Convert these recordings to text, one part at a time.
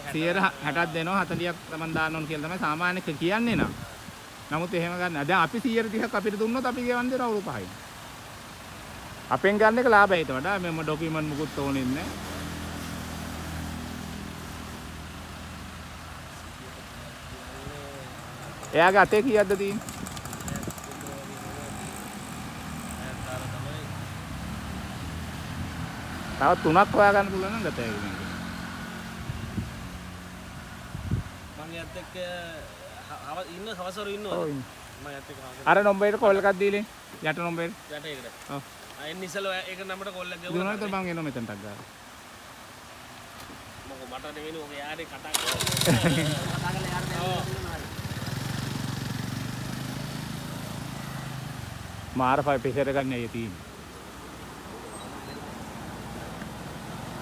60ක් දෙනවා 40ක් තමන් දාන්න ඕන කියලා තමයි සාමාන්‍ය කියන්නේ නම්. නමුත් එහෙම ගන්න. දැන් අපි 130ක් අපිට දුන්නොත් අපි ගෙවන්න දෙනවා අවුරුදු 5යි. අපෙන් ගන්න එක ලාභයි ඊට වඩා මම ඩොකියුමන්ට් මුකුත් ඕනෙ නැහැ. එයාගේ අතේ කීයක්ද තියෙන්නේ? තව 3ක් හොයාගන්න පුළුවන් නම් ගත හැකියි මේක. මම යත් එක්ක ඉන්න හවසරු ඉන්නවා. ඔව් මම යත් එක්ක අර නම්බරේට කෝල් එකක් දීලා යට නම්බරේට. යට ඒකට. ඔව්. එන්න ඉස්සෙල්ලා ඒක නම්බරට කෝල් එකක් දුන්නා විතර මම එනවා මෙතනට ගන්න. මොකද මට නෙවෙයි ඔය යාරේ කතා කරලා. ඔව්. මාර ෆයි පෙසර ගන්න ඇයි තියෙන්නේ.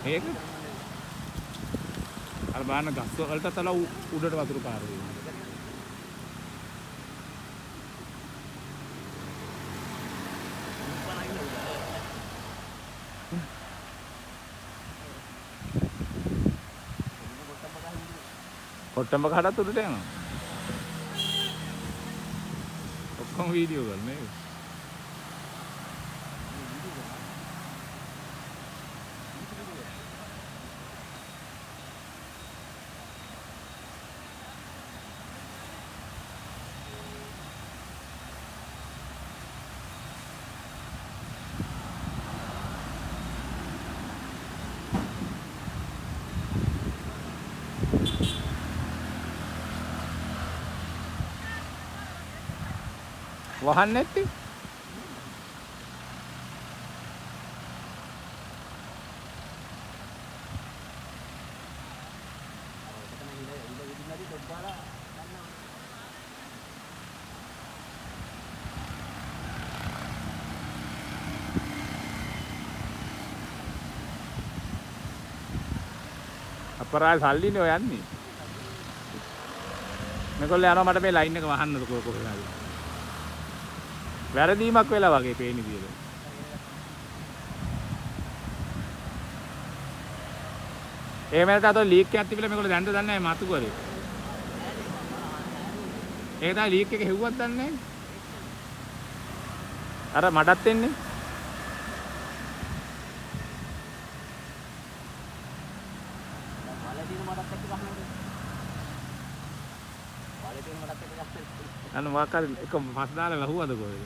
ඒක අර බාන ගස් වලට තල උඩට වතුර පාර වෙනවා. කොට්ටම්බ කඩත් උඩට යනවා. ඔක්කොම වීඩියෝ ගන්න නේද? වහන්න නැත්තේ අපරාධ සල්ලිනේ ඔය යන්නේ මේගොල්ලෝ යනවා මට මේ ලයින් එක වහන්නද කොහොමද වැරදීමක් වෙලා වගේ පේන්නේ කියලා. එහෙම නැත්නම් අතෝ ලීක් එකක් තිබිලා මේගොල්ලෝ දැන්ද දන්නේ නැහැ මතු කරේ. ඒක තමයි ලීක් එක හෙව්වක් දන්නේ නැහැ. අර මඩත් එන්නේ. අන්න වාකාර එක පස් දාලා වැහුවද කොහෙද?